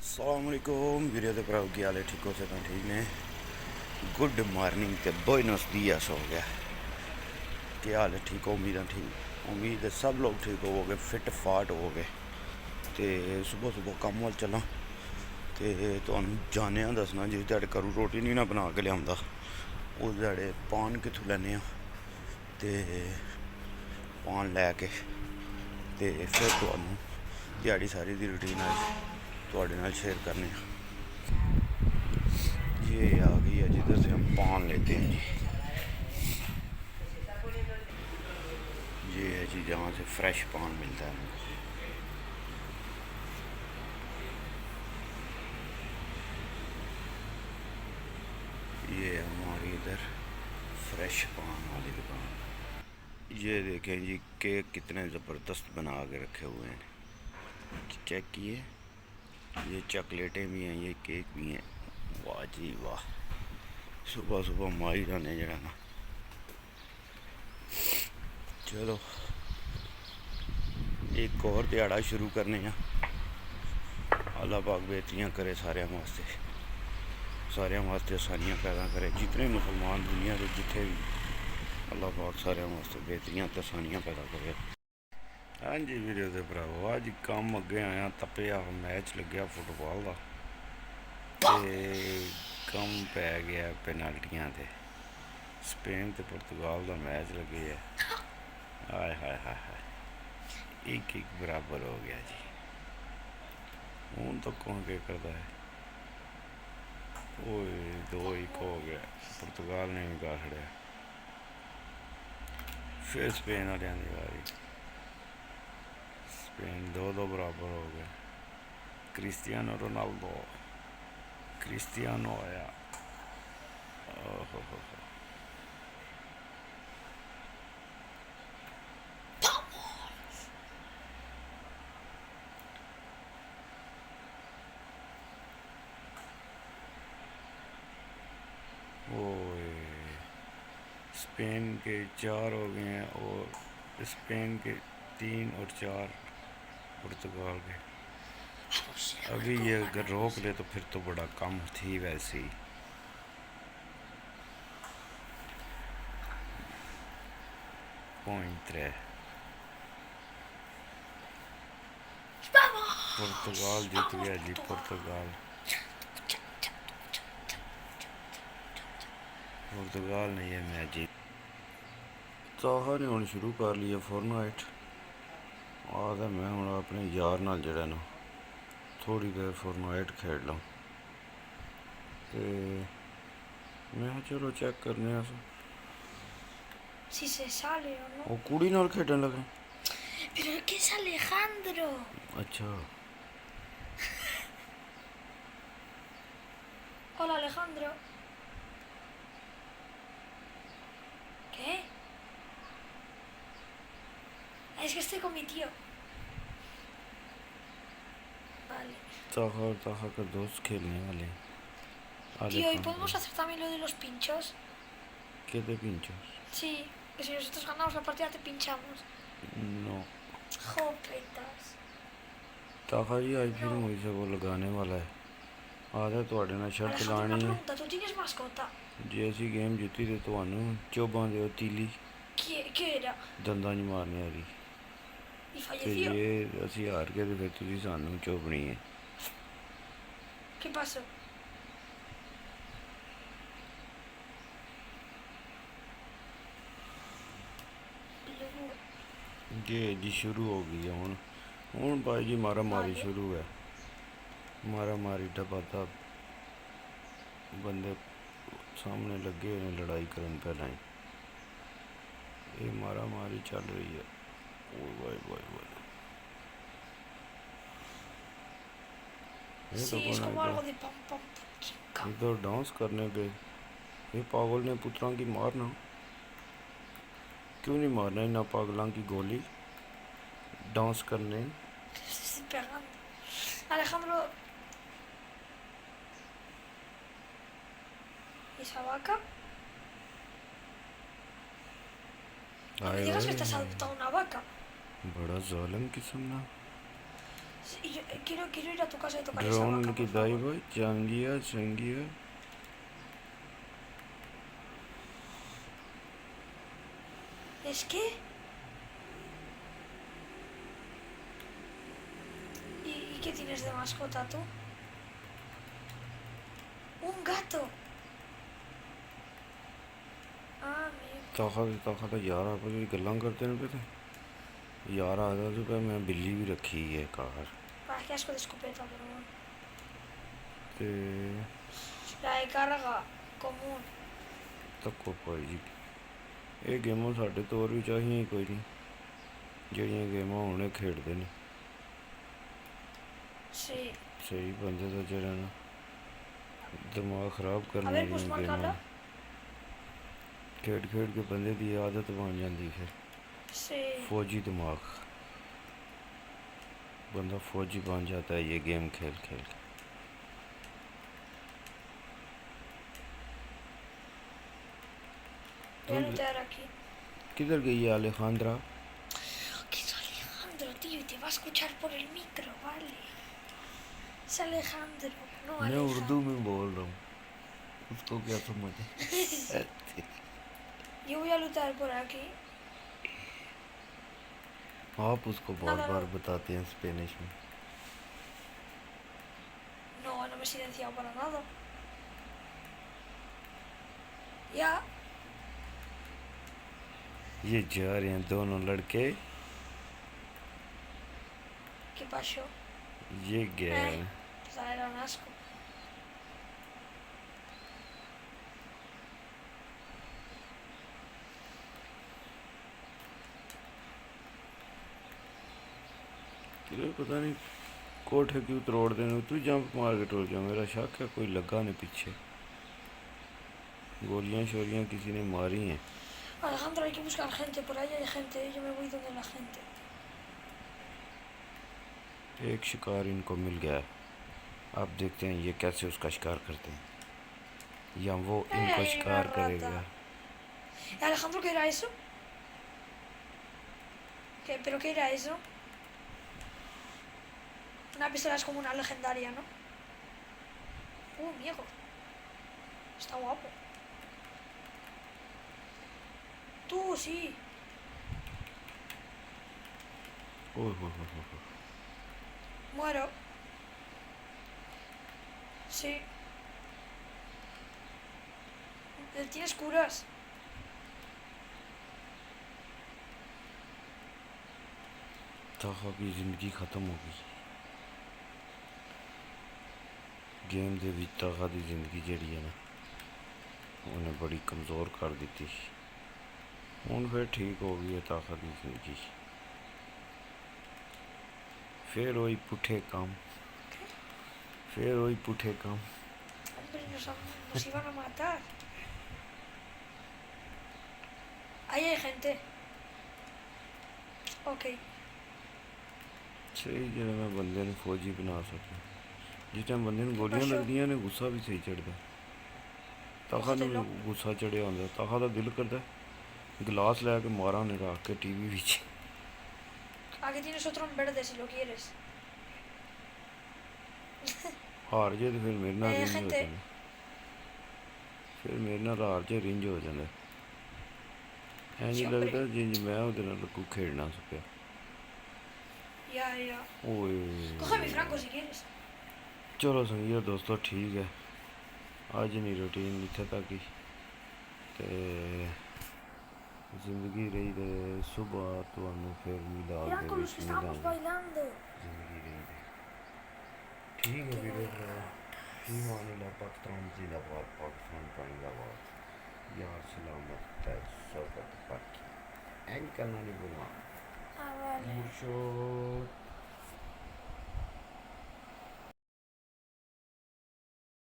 असलाकुम video के भराओ की हाल है। ठीक हो सकता ठीक ने। गुड मॉर्निंग तो बोनस दियास हो गया। क्या हाल है? ठीक हो? उम्मीद ठीक। उम्मीद है सब लोग ठीक हो गए, फिट फाट हो गए। तो सुबह सुबह कम वाल चला तो जाने दसना जिस ध्याड़े करूँ रोटी नहीं ना बना के लिया उस ध्याड़े पान कितों लैने तो पान लैके फिर तुहानू दिहाड़ी सारी दी रूटीन थोड़े नाल शेयर करने। ये आ गई है जिधर से हम पान लेते हैं जी। ये है जी जहाँ से फ्रेश पान मिलता है हमको। ये है हमारी इधर फ्रेश पान वाली दुकान। ये देखें जी केक कितने ज़बरदस्त बना के रखे हुए हैं। चेक किए, ये चॉकलेटें भी हैं, ये केक भी हैं। वाह जी वाह। सुबह सुबह माहिरा ने जरा ना चलो एक और दिहाड़ा शुरू करने अल्लाह पाक बेहतरियाँ करे सारे वास्ते आसानियाँ पैदा करे। जितने मुसलमान दुनिया के जिथे भी अल्लाह पाक सारे वास्ते बेहतरियाँ तो आसानियाँ पैदा करे। हाँ जी वीडियो के भराओ अज कम अगे आया तपया मैच लग्या फुटबॉल का कम पै गया पेनाल्टियां से। स्पेन तो पुर्तगाल का मैच लगे है। हाय हाय हाय हाय एक बराबर हो गया जी। हूँ तो कौन क्या करता है। ओए 2-1 हो गया। पुर्तगाल ने भी गा खड़िया। फिर स्पेन वाले की बारी। स्पेन 2-2 बराबर हो गया। क्रिस्टियानो रोनाल्डो आया। ओहो ओए स्पेन के 4 हो गए हैं और स्पेन के 3 और 4 पुर्तगाल के। अभी ये अगर रोक ले तो फिर तो बड़ा कम थी वैसे ही। पॉइंट 3 पुर्तगाल जीत गया जी। पुर्तगाल ने यह मैच जीत। ताहा ने हम शुरू कर लिया फोर्टनाइट। आदा मैं हम अपने यार नाल जड़ा ना थोड़ी देर फोर्टनाइट खेड ला। मैं चलो चेक करने Si se sale o no. वो कुड़ी नाल खेडन लगे। Pero es que es Alejandro. अच्छा Hola Alejandro. ¿Qué? Es que estoy con mi tío. Vale. ताहा का दोस्त खेलने वाले। Tío, ¿y podemos hacer también lo de los pinchos? ¿Qué de pinchos? Sí, que si nosotros ganamos la partida te pinchamos. No. Jopetas. ताहा जी आज फिर मुझे से वो लगाने वाला है। आधा थोड़े ना शर्त Alejandro, लानी una है। pregunta. ¿Tú tienes mascota? जे असी गेम जीती तो तुहानू चोबां दे तीली ¿Qué era? दंदां च मारने वाली। ¿Y ते falleció? जे असी हार गए तो फिर तुसी सानू चोबनी है। ¿Qué pasó? ये जी शुरू हो गई है हूँ भाई जी मारा मारी शुरू है। मारा मारी डबादा बंदे सामने लगे हुए हैं लड़ाई करन पहला ही। ये मारा मारी चल रही है। ओए वाई वाई वाई ये Sí, es como algo de pam pam. इधर डांस करने पे ये पागल ने पुत्रा की मारना क्यों नहीं मारना इन्ना पागलों की गोली डांस करने। Estoy pegando. Alejandro. ¿Y esa vaca? No me digas que te has adoptado una vaca. बड़ा जालिम किस्म ना। Y quiero ir a tu casa y tocar esa Drone vaca, की por दाई favor. boy चंगिया चंगिया ¿Es que? ¿Y qué tienes de mascota tú? ¡Un gato! Ah, amigo. ताखा यार आप जो गल्लां करते हैं पे यार आदा तो पे मैं बिल्ली भी रखी है car Ah, qué asco de escopeta, pero bueno. ते La de carga común. तको भाई जी ਇਹ ਗੇਮਾਂ ਸਾਡੇ ਤੌਰ ਵੀ ਚਾਹੀਆਂ ਹੀ ਕੋਈ ਨਹੀਂ ਜਿਹੜੀਆਂ ਗੇਮਾਂ ਹੁਣੇ ਖੇਡਦੇ ਨੇ Sí. ਸਹੀ ਬੰਦੇ ਦਾ ਜਿਹੜਾ ਨਾ ਦਿਮਾਗ ਖਰਾਬ A ਕਰਨ ver, pues ਵਾਲੀਆਂ ਗੇਮਾਂ márcala. ਖੇਡ ਖੇਡ ਕੇ ਬੰਦੇ ਦੀ ਆਦਤ ਬਣ ਜਾਂਦੀ ਫਿਰ Sí. फौजी दिमाग बंदा फौजी बन जाता है ये गेम खेल खेल के Voy a lootear aquí. किधर गई है अलेखांद्रा ¿Qué es Alejandro, tío? Y te va a escuchar por el micro, vale. Es Alejandro, no मैं Aleja. उर्दू में बोल रहा हूँ उसको क्या समझ Yo voy a lootear por aquí. आप उसको बार No. बार बताते हैं स्पेनिश में No, no me he silenciado para nada. Ya. ये जा रहे हैं दोनों लड़के ¿Qué pasó? ये गया है Pues era un asco. तेरे पता नहीं कोठे क्यों तोड़ देने तू जंप मार के टोल जा मेरा शक है कोई लगा नहीं पीछे गोलियां शोलियां किसी ने मारी हैं Alejandro, hay que buscar gente. Por ahí hay gente. Yo me voy donde la gente. एक शिकार इनको मिल गया है अब देखते हैं ये कैसे उसका शिकार करते हैं या वो इनको शिकार rata. करेगा Alejandro, ¿qué era eso? ¿Pero qué era eso? Una pistola es como una legendaria, ¿no? Amigo. Está guapo. Tú, sí. ओह हो हो Muero. Sí. ¿Tienes curas? ताहा की ज़िंदगी ख़त्म हो गई गेम दे विच ताहा दी ज़िंदगी जिहड़ी है ना उन्हें बड़ी कमज़ोर कर दी थी हुण फिर ठीक हो गई है ताहा दी ज़िंदगी फिर वही पुठे काम फिर वही पुठे काम Hombre, nos iban a matar. Ahí hay gente. Ok. सही जेह्ड़ा मैं बंदे नूं फौजी बना सकां जिस टाइम बंदे नूं गोलियां बस। लगदियां ने गुस्सा भी सही चढ़दा ताहा नूं लो। गुस्सा चढ़िया होंदा ताहा दा दिल करदा गिलास लैके मारा उन्हें रख के टीवी विच Aquí tienes otro en verde si lo quieres. हार जे तो फिर मेरे नाल रिंज हो gente. जाना फिर मेरे नाल हार जे रिंज हो जाना इंज Sí, लगदा hombre. जिंज मैं ओहदे नाल लगू खेलना सकेआ Ya, ya. ओए Coge mi franco si quieres. चलो संगियो दोस्तों ठीक है अज नहीं रूटीन इत्थे तक ही ते जिंदगी रही ते सुबह तुहानू फिर मिलाद Eran दे con los विच que estábamos मिलांगे bailando. जिंदगी रही ते ठीक है वीडियो फी मानिला पाकिस्तान जिंदाबाद पाकिस्तान जिंदाबाद यार सलामत सौकत पाकि एंड करना नहीं भूलना Ah, vale. मुर्शद